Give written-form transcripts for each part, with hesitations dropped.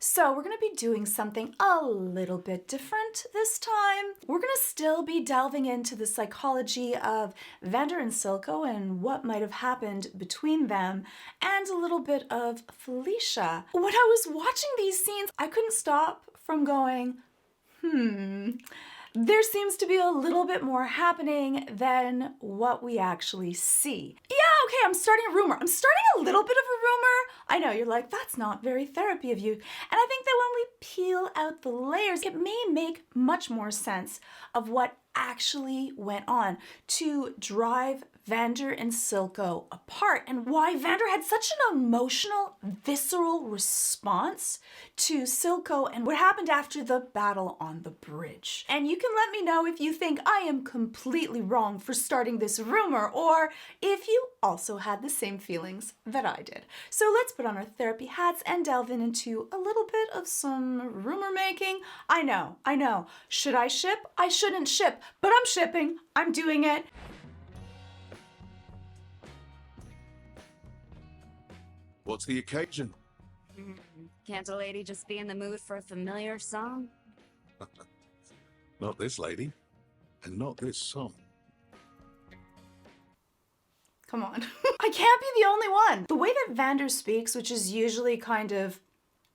So we're going to be doing something a little bit different this time. We're going to still be delving into the psychology of Vander and Silco and what might have happened between them, and a little bit of Felicia. When I was watching these scenes, I couldn't stop from going, there seems to be a little bit more happening than what we actually see. Yeah, okay, I'm starting a rumor. I'm starting a little bit of a rumor. I know, you're like, that's not very therapy of you. And I think that when we peel out the layers, it may make much more sense of what actually went on to drive Vander and Silco apart, and why Vander had such an emotional, visceral response to Silco and what happened after the battle on the bridge. And you can let me know if you think I am completely wrong for starting this rumor, or if you also had the same feelings that I did. So let's put on our therapy hats and delve into a little bit of some rumor making. I know. Should I ship? I shouldn't ship, but I'm shipping. I'm doing it. What's the occasion? Can't a lady just be in the mood for a familiar song? Not this lady, and not this song. Come on. I can't be the only one. The way that Vander speaks, which is usually kind of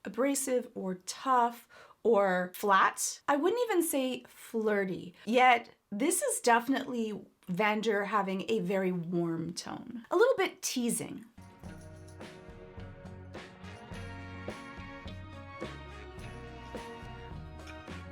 abrasive or tough or flat, I wouldn't even say flirty. Yet this is definitely Vander having a very warm tone. A little bit teasing.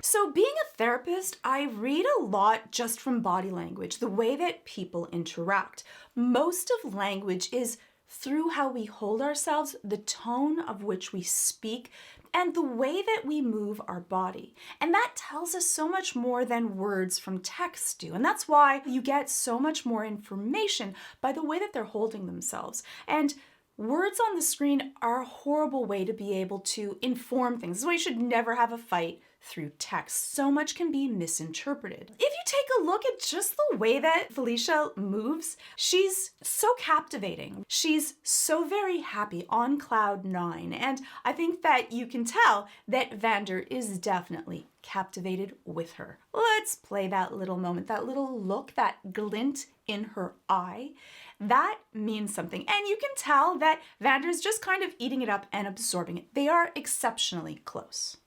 So being a therapist, I read a lot just from body language, the way that people interact. Most of language is through how we hold ourselves, the tone of which we speak, and the way that we move our body. And that tells us so much more than words from text do. And that's why you get so much more information by the way that they're holding themselves. And words on the screen are a horrible way to be able to inform things. This is why you should never have a fight through text. So much can be misinterpreted. If you take a look at just the way that Felicia moves, she's so captivating. She's so very happy on cloud 9. And I think that you can tell that Vander is definitely captivated with her. Let's play that little moment, that little look, that glint in her eye. That means something. And you can tell that Vander's just kind of eating it up and absorbing it. They are exceptionally close.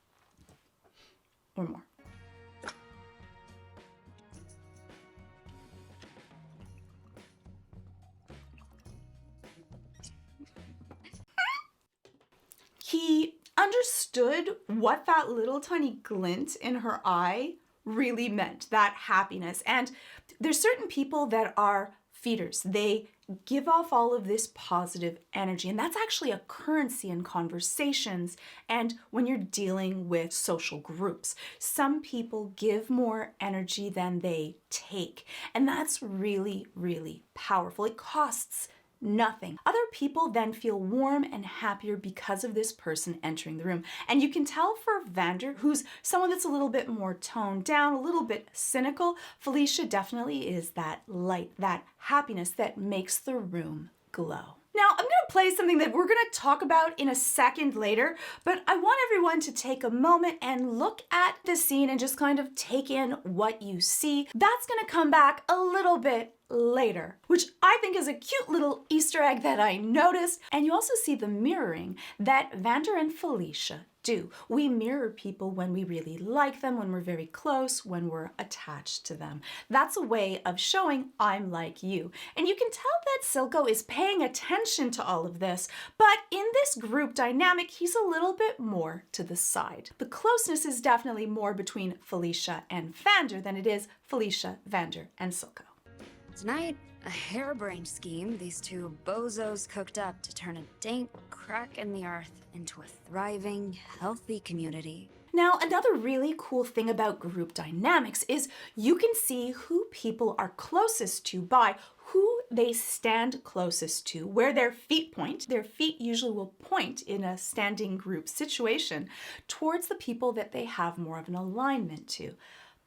Or more. He understood what that little tiny glint in her eye really meant, that happiness. And there's certain people that are feeders. They give off all of this positive energy, and that's actually a currency in conversations and when you're dealing with social groups. Some people give more energy than they take, and that's really, really powerful. It costs nothing. Other people then feel warm and happier because of this person entering the room. And you can tell for Vander, who's someone that's a little bit more toned down, a little bit cynical, Felicia definitely is that light, that happiness that makes the room glow. Now, I'm going to play something that we're going to talk about in a second later, but I want everyone to take a moment and look at the scene and just kind of take in what you see. That's going to come back a little bit later, which I think is a cute little Easter egg that I noticed. And you also see the mirroring that Vander and Felicia do. We mirror people when we really like them, when we're very close, when we're attached to them. That's a way of showing I'm like you. And you can tell that Silco is paying attention to all of this, but in this group dynamic, he's a little bit more to the side. The closeness is definitely more between Felicia and Vander than it is Felicia, Vander, and Silco. Tonight, a harebrained scheme these two bozos cooked up to turn a dank crack in the earth into a thriving, healthy community. Now, another really cool thing about group dynamics is you can see who people are closest to by who they stand closest to, where their feet point. Their feet usually will point in a standing group situation towards the people that they have more of an alignment to.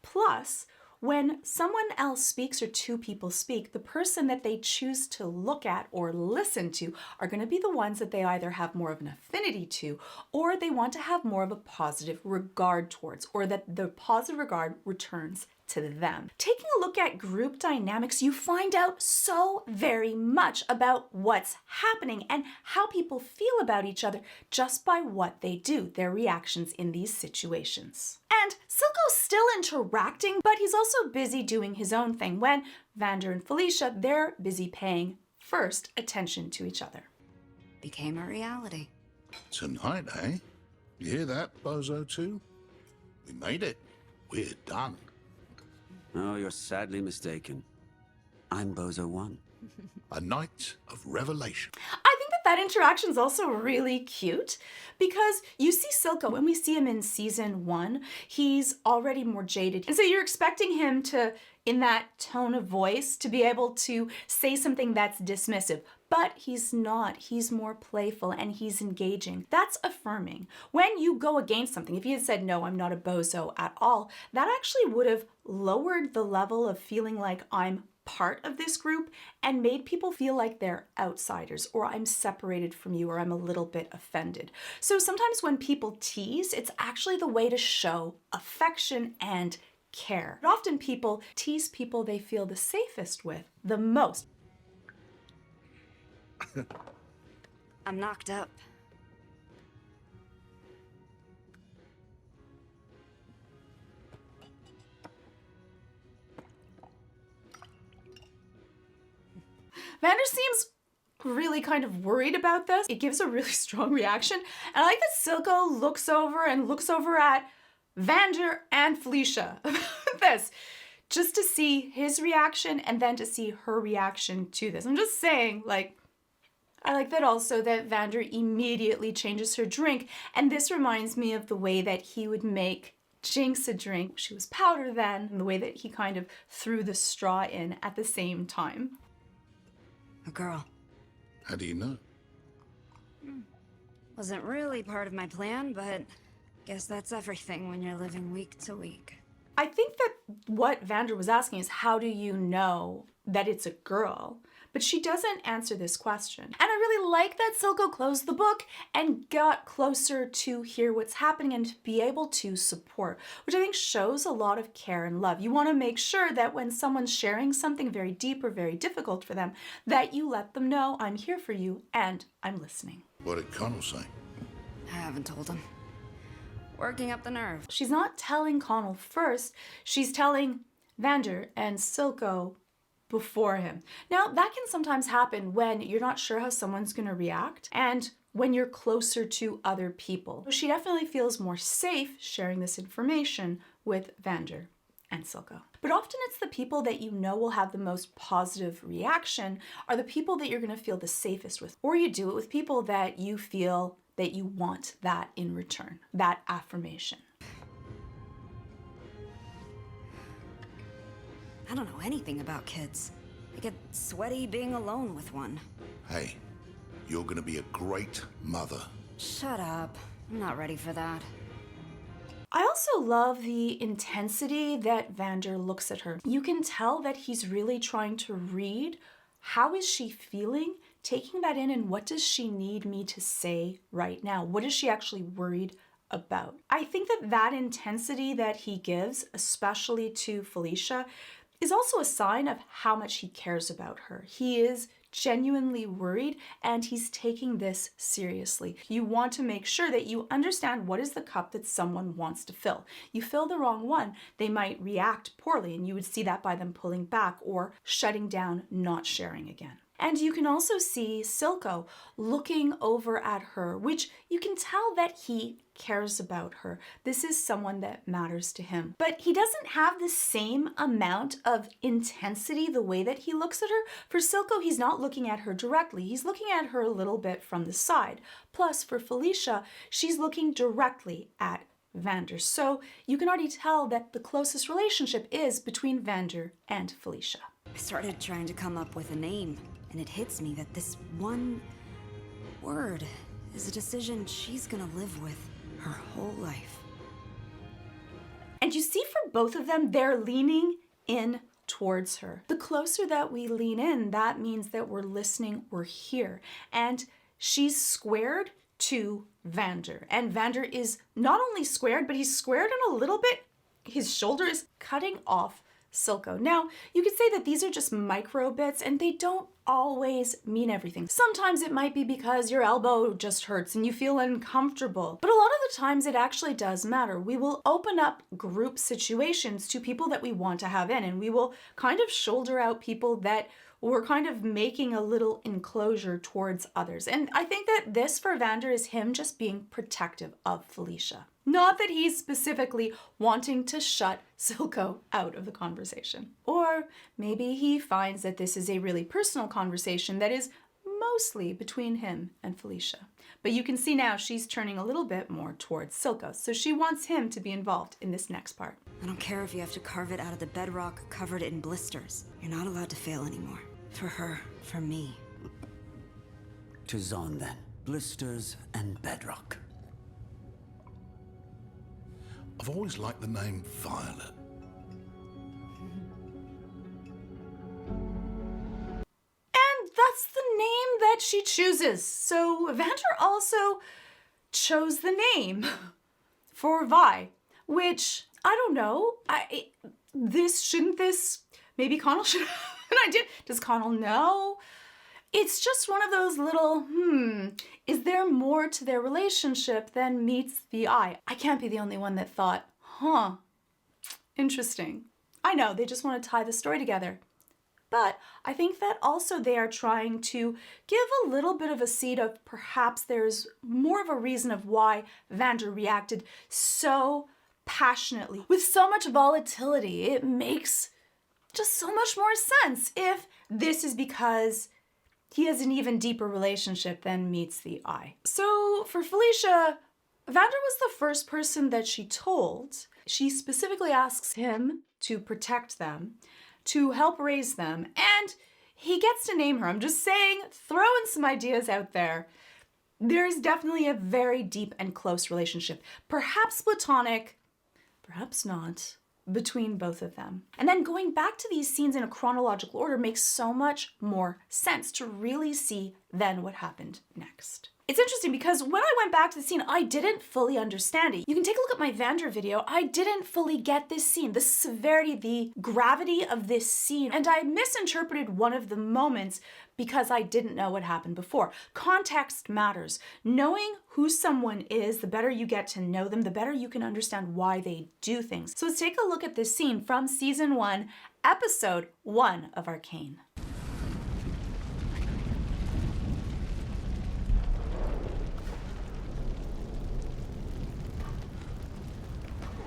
Plus, when someone else speaks or two people speak, the person that they choose to look at or listen to are going to be the ones that they either have more of an affinity to, or they want to have more of a positive regard towards, or that the positive regard returns to them. Taking a look at group dynamics, you find out so very much about what's happening and how people feel about each other just by what they do, their reactions in these situations. And Silco's still interacting, but he's also busy doing his own thing when Vander and Felicia, they're busy paying first attention to each other. Became a reality. Tonight, eh? You hear that, Bozo 2? We made it. We're done. Oh, you're sadly mistaken. I'm Bozo 1. A night of revelation. I think that interaction is also really cute because you see Silco, when we see him in season 1, he's already more jaded. And so you're expecting him to, in that tone of voice, to be able to say something that's dismissive. But he's not. He's more playful and he's engaging. That's affirming. When you go against something, if he had said, no, I'm not a bozo at all, that actually would have lowered the level of feeling like I'm part of this group and made people feel like they're outsiders, or I'm separated from you, or I'm a little bit offended. So sometimes when people tease, it's actually the way to show affection and care. Often people tease people they feel the safest with the most. I'm knocked up. Vander seems really kind of worried about this. It gives a really strong reaction. And I like that Silco looks over at Vander and Felicia about this, just to see his reaction and then to see her reaction to this. I'm just saying, like, I like that also that Vander immediately changes her drink. And this reminds me of the way that he would make Jinx a drink. She was powder then, and the way that he kind of threw the straw in at the same time. A girl. How do you know? Wasn't really part of my plan, but guess that's everything when you're living week to week. I think that what Vander was asking is, how do you know that it's a girl? But she doesn't answer this question. And I really like that Silco closed the book and got closer to hear what's happening and to be able to support, which I think shows a lot of care and love. You want to make sure that when someone's sharing something very deep or very difficult for them, that you let them know, I'm here for you and I'm listening. What did Connell say? I haven't told him. Working up the nerve. She's not telling Connell first, she's telling Vander and Silco before him. Now, that can sometimes happen when you're not sure how someone's going to react and when you're closer to other people. She definitely feels more safe sharing this information with Vander and Silco. But often it's the people that you know will have the most positive reaction are the people that you're going to feel the safest with. Or you do it with people that you feel that you want that in return, that affirmation. I don't know anything about kids. I get sweaty being alone with one. Hey, you're gonna be a great mother. Shut up. I'm not ready for that. I also love the intensity that Vander looks at her. You can tell that he's really trying to read how is she feeling, taking that in, and what does she need me to say right now? What is she actually worried about? I think that intensity that he gives, especially to Felicia, is also a sign of how much he cares about her. He is genuinely worried and he's taking this seriously. You want to make sure that you understand what is the cup that someone wants to fill. You fill the wrong one, they might react poorly, and you would see that by them pulling back or shutting down, not sharing again. And you can also see Silco looking over at her, which you can tell that he cares about her. This is someone that matters to him. But he doesn't have the same amount of intensity the way that he looks at her. For Silco, he's not looking at her directly. He's looking at her a little bit from the side. Plus, for Felicia, she's looking directly at Vander. So you can already tell that the closest relationship is between Vander and Felicia. I started trying to come up with a name, and it hits me that this one word is a decision she's gonna live with her whole life. And you see for both of them, they're leaning in towards her. The closer that we lean in, that means that we're listening, we're here. And she's squared to Vander. And Vander is not only squared, but he's squared in a little bit. His shoulder is cutting off Silco. Now, you could say that these are just micro bits and they don't always mean everything. Sometimes it might be because your elbow just hurts and you feel uncomfortable. But a lot of the times it actually does matter. We will open up group situations to people that we want to have in, and we will kind of shoulder out people that we're kind of making a little enclosure towards others. And I think that this for Vander is him just being protective of Felicia. Not that he's specifically wanting to shut Silco out of the conversation. Or maybe he finds that this is a really personal conversation that is mostly between him and Felicia. But you can see now she's turning a little bit more towards Silco, so she wants him to be involved in this next part. I don't care if you have to carve it out of the bedrock covered in blisters. You're not allowed to fail anymore. For her, for me. Tis on then. Blisters and bedrock. I've always liked the name Violet. And that's the name that she chooses. So Vander also chose the name for Vi, which, I don't know, maybe Connell should have an idea. Does Connell know? It's just one of those little, is there more to their relationship than meets the eye? I can't be the only one that thought, interesting. I know, they just want to tie the story together. But I think that also they are trying to give a little bit of a seed of perhaps there's more of a reason of why Vander reacted so passionately, with so much volatility. It makes just so much more sense if this is because he has an even deeper relationship than meets the eye. So for Felicia, Vander was the first person that she told. She specifically asks him to protect them, to help raise them, and he gets to name her. I'm just saying, throwing some ideas out there. There's definitely a very deep and close relationship. Perhaps platonic, perhaps not, between both of them. And then going back to these scenes in a chronological order makes so much more sense to really see then what happened next. It's interesting because when I went back to the scene, I didn't fully understand it. You can take a look at my Vander video. I didn't fully get this scene, the severity, the gravity of this scene, and I misinterpreted one of the moments because I didn't know what happened before. Context matters. Knowing who someone is, the better you get to know them, the better you can understand why they do things. So let's take a look at this scene from season 1, episode 1 of Arcane.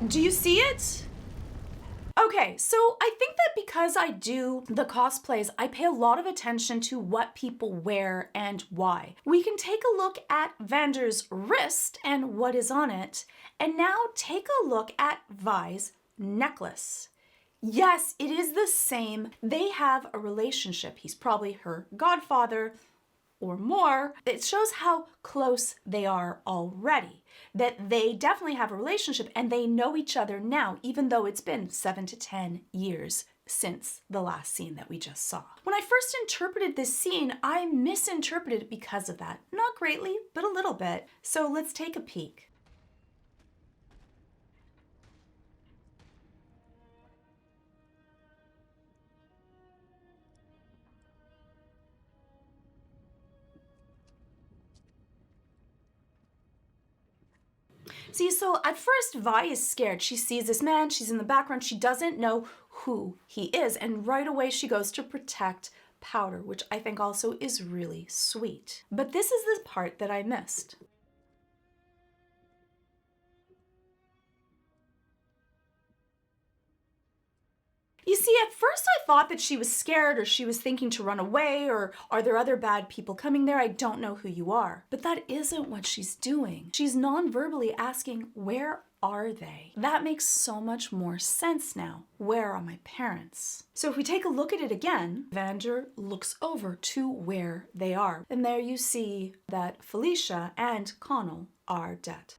Do you see it? Okay, so I think that because I do the cosplays, I pay a lot of attention to what people wear and why. We can take a look at Vander's wrist and what is on it, and now take a look at Vi's necklace. Yes, it is the same. They have a relationship. He's probably her godfather or more. It shows how close they are already. That they definitely have a relationship and they know each other now, even though it's been 7 to 10 years since the last scene that we just saw. When I first interpreted this scene, I misinterpreted it because of that. Not greatly, but a little bit. So let's take a peek. See, so at first Vi is scared. She sees this man, she's in the background, she doesn't know who he is, and right away she goes to protect Powder, which I think also is really sweet. But this is the part that I missed. You see, at first I thought that she was scared or she was thinking to run away or are there other bad people coming there? I don't know who you are. But that isn't what she's doing. She's non-verbally asking, where are they? That makes so much more sense now. Where are my parents? So if we take a look at it again, Vander looks over to where they are. And there you see that Felicia and Connell are dead.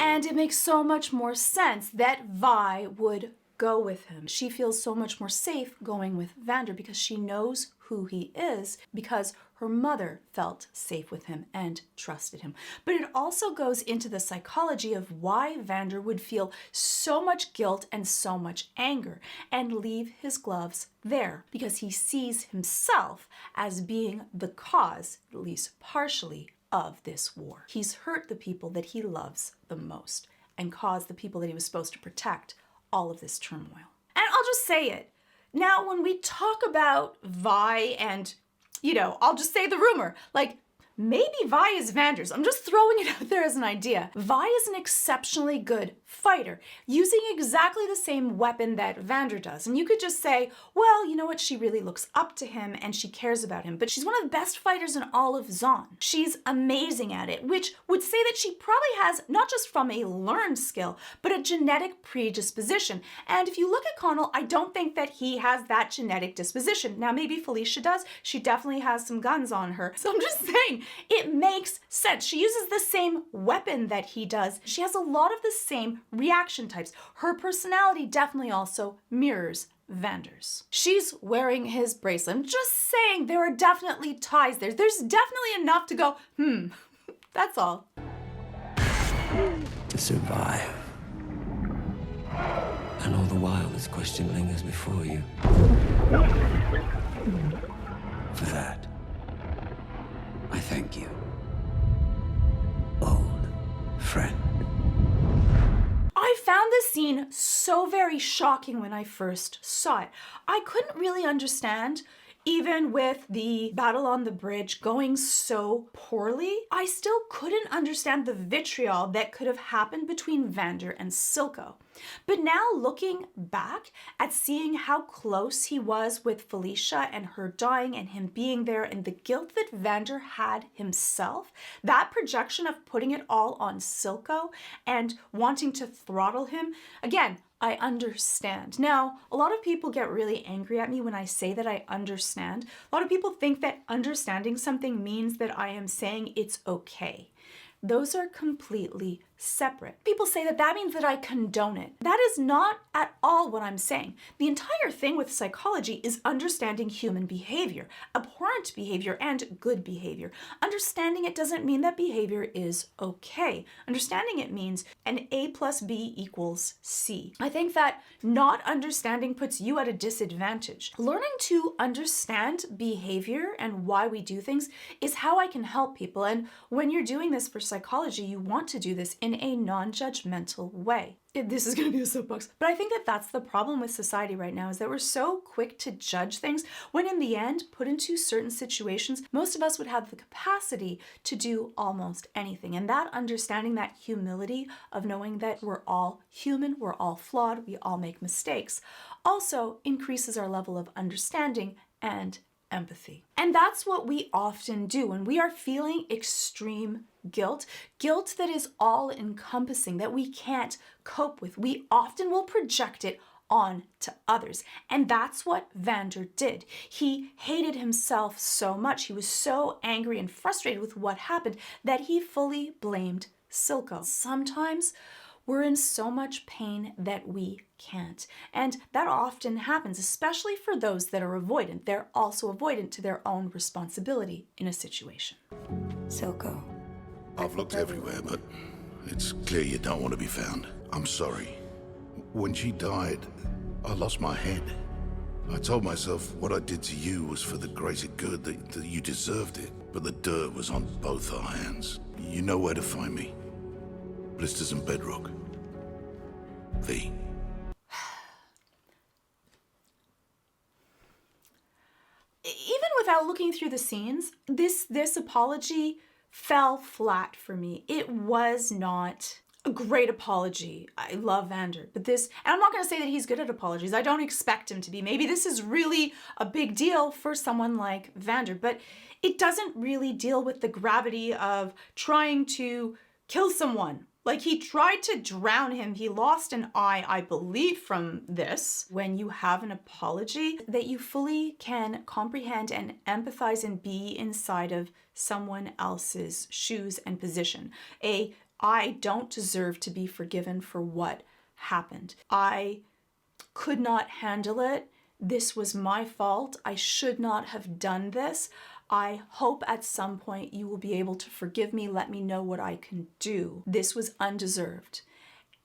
And it makes so much more sense that Vi would go with him. She feels so much more safe going with Vander because she knows who he is, because her mother felt safe with him and trusted him. But it also goes into the psychology of why Vander would feel so much guilt and so much anger and leave his gloves there, because he sees himself as being the cause, at least partially, of this war. He's hurt the people that he loves the most and caused the people that he was supposed to protect all of this turmoil. And I'll just say it. Now, when we talk about Vi and, I'll just say the rumor, like, maybe Vi is Vander's. I'm just throwing it out there as an idea. Vi is an exceptionally good fighter, using exactly the same weapon that Vander does. And you could just say, well, you know what? She really looks up to him and she cares about him. But she's one of the best fighters in all of Zaun. She's amazing at it, which would say that she probably has, not just from a learned skill, but a genetic predisposition. And if you look at Connell, I don't think that he has that genetic disposition. Now, maybe Felicia does. She definitely has some guns on her. So I'm just saying, it makes sense. She uses the same weapon that he does. She has a lot of the same reaction types. Her personality definitely also mirrors Vander's. She's wearing his bracelet. I'm just saying, there are definitely ties there. There's definitely enough to go, that's all. To survive. And all the while this question lingers before you. For that, I thank you, old friend. I found this scene so very shocking when I first saw it. I couldn't really understand, even with the battle on the bridge going so poorly, I still couldn't understand the vitriol that could have happened between Vander and Silco. But now looking back at seeing how close he was with Felicia and her dying and him being there and the guilt that Vander had himself, that projection of putting it all on Silco and wanting to throttle him, again, I understand. Now, a lot of people get really angry at me when I say that I understand. A lot of people think that understanding something means that I am saying it's okay. Those are completely separate. People say that that means that I condone it. That is not at all what I'm saying. The entire thing with psychology is understanding human behavior, abhorrent behavior and good behavior. Understanding it doesn't mean that behavior is okay. Understanding it means an A plus B equals C. I think that not understanding puts you at a disadvantage. Learning to understand behavior and why we do things is how I can help people. And when you're doing this for psychology, you want to do this in a non-judgmental way. This is going to be a soapbox, but I think that that's the problem with society right now, is that we're so quick to judge things when in the end, put into certain situations, most of us would have the capacity to do almost anything. And that understanding, that humility of knowing that we're all human, we're all flawed, we all make mistakes, also increases our level of understanding and empathy. And that's what we often do when we are feeling extreme guilt that is all encompassing, that we can't cope with. We often will project it on to others. And that's what Vander did. He hated himself so much. He was so angry and frustrated with what happened that he fully blamed Silco. Sometimes we're in so much pain that we can't. And that often happens, especially for those that are avoidant. They're also avoidant to their own responsibility in a situation. Silco. I've looked everywhere, but it's clear you don't want to be found. I'm sorry. When she died, I lost my head. I told myself what I did to you was for the greater good, that you deserved it. But the dirt was on both our hands. You know where to find me. Blisters and bedrock. V. Even without looking through the scenes, this apology fell flat for me. It was not a great apology. I love Vander, but this, and I'm not going to say that he's good at apologies. I don't expect him to be. Maybe this is really a big deal for someone like Vander, but it doesn't really deal with the gravity of trying to kill someone. Like, he tried to drown him. He lost an eye, I believe, from this. When you have an apology, that you fully can comprehend and empathize and be inside of someone else's shoes and position. I don't deserve to be forgiven for what happened. I could not handle it. This was my fault. I should not have done this. I hope at some point you will be able to forgive me. Let me know what I can do. This was undeserved.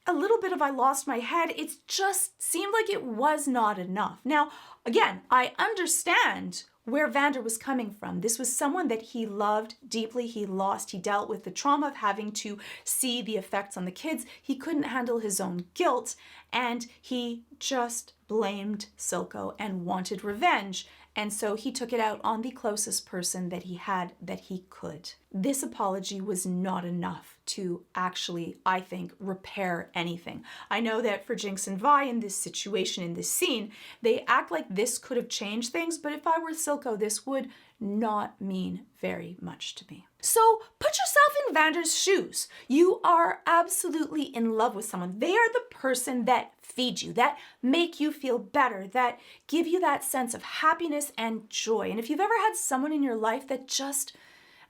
A little bit of I lost my head. It just seemed like it was not enough. Now, again, I understand where Vander was coming from. This was someone that he loved deeply. He lost. He dealt with the trauma of having to see the effects on the kids. He couldn't handle his own guilt, and he just blamed Silco and wanted revenge. And so he took it out on the closest person that he had that he could. This apology was not enough to actually, I think, repair anything. I know that for Jinx and Vi in this situation, in this scene, they act like this could have changed things, but if I were Silco, this would not mean very much to me. So put yourself in Vander's shoes. You are absolutely in love with someone. They are the person that feed you, that make you feel better, that give you that sense of happiness and joy. And if you've ever had someone in your life that just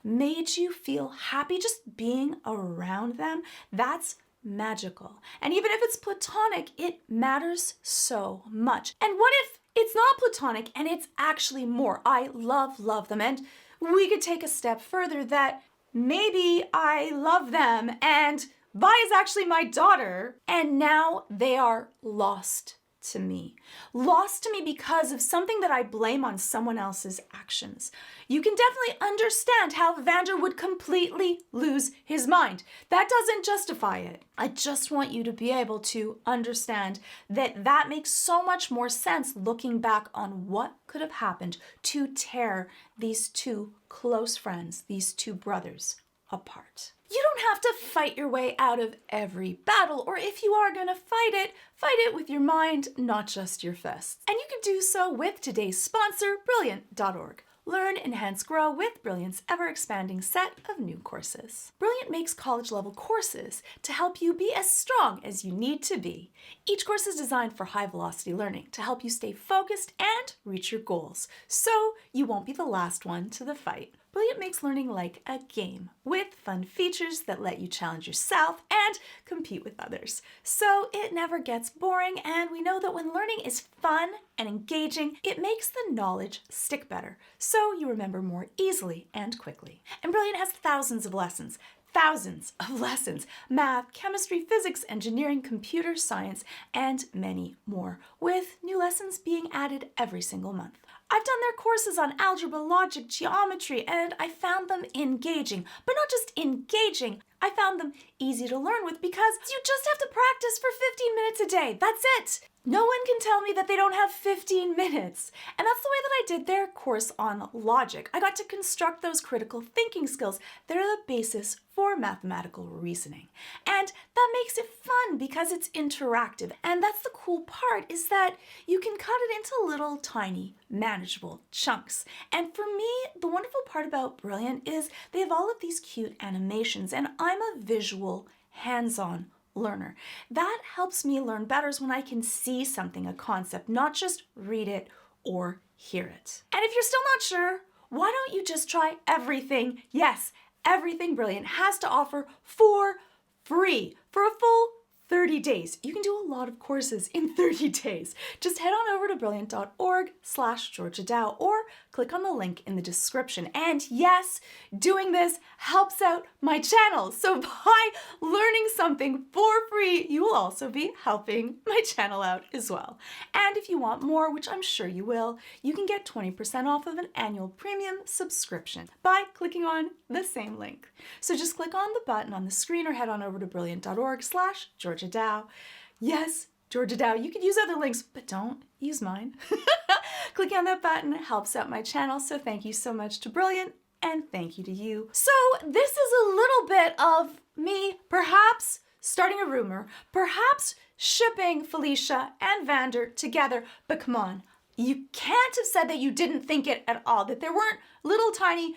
made you feel happy just being around them, that's magical. And even if it's platonic, it matters so much. And what if it's not platonic and it's actually more? I love them. And we could take a step further that maybe I love them and Vi is actually my daughter, and now they are lost to me. Lost to me because of something that I blame on someone else's actions. You can definitely understand how Vander would completely lose his mind. That doesn't justify it. I just want you to be able to understand that that makes so much more sense looking back on what could have happened to tear these two close friends, these two brothers, apart. You don't have to fight your way out of every battle, or if you are gonna fight it with your mind, not just your fists. And you can do so with today's sponsor, Brilliant.org. Learn, enhance, grow with Brilliant's ever-expanding set of new courses. Brilliant makes college-level courses to help you be as strong as you need to be. Each course is designed for high-velocity learning to help you stay focused and reach your goals, so you won't be the last one to the fight. Brilliant makes learning like a game with fun features that let you challenge yourself and compete with others. So it never gets boring, and we know that when learning is fun and engaging, it makes the knowledge stick better, so you remember more easily and quickly. And Brilliant has thousands of lessons, math, chemistry, physics, engineering, computer science, and many more, with new lessons being added every single month. I've done their courses on algebra, logic, geometry, and I found them engaging. But not just engaging, I found them easy to learn with because you just have to practice for 15 minutes a day. That's it. No one can tell me that they don't have 15 minutes. And that's the way that I did their course on logic. I got to construct those critical thinking skills that are the basis for mathematical reasoning. And that makes it fun because it's interactive. And that's the cool part, is that you can cut it into little tiny manageable chunks. And for me, the wonderful part about Brilliant is they have all of these cute animations, and I'm a visual, hands-on learner. That helps me learn better when I can see something, a concept, not just read it or hear it. And if you're still not sure, why don't you just try everything? Yes, everything Brilliant has to offer for free for a full 30 days. You can do a lot of courses in 30 days. Just head on over to brilliant.org/GeorgiaDow or click on the link in the description. And yes, doing this helps out my channel. So by learning something for free, you will also be helping my channel out as well. And if you want more, which I'm sure you will, you can get 20% off of an annual premium subscription by clicking on the same link. So just click on the button on the screen or head on over to brilliant.org/GeorgiaDow. Yes, Georgia Dow. You could use other links, but don't use mine. Clicking on that button helps out my channel, so thank you so much to Brilliant, and thank you to you. So this is a little bit of me perhaps starting a rumor, perhaps shipping Felicia and Vander together, but come on, you can't have said that you didn't think it at all, that there weren't little tiny,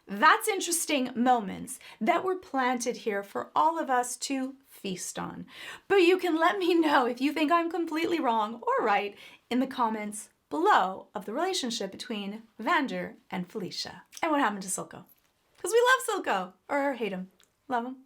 that's interesting moments that were planted here for all of us to feast on. But you can let me know if you think I'm completely wrong or right in the comments below of the relationship between Vander and Felicia. And what happened to Silco? Because we love Silco, or hate him. Love him.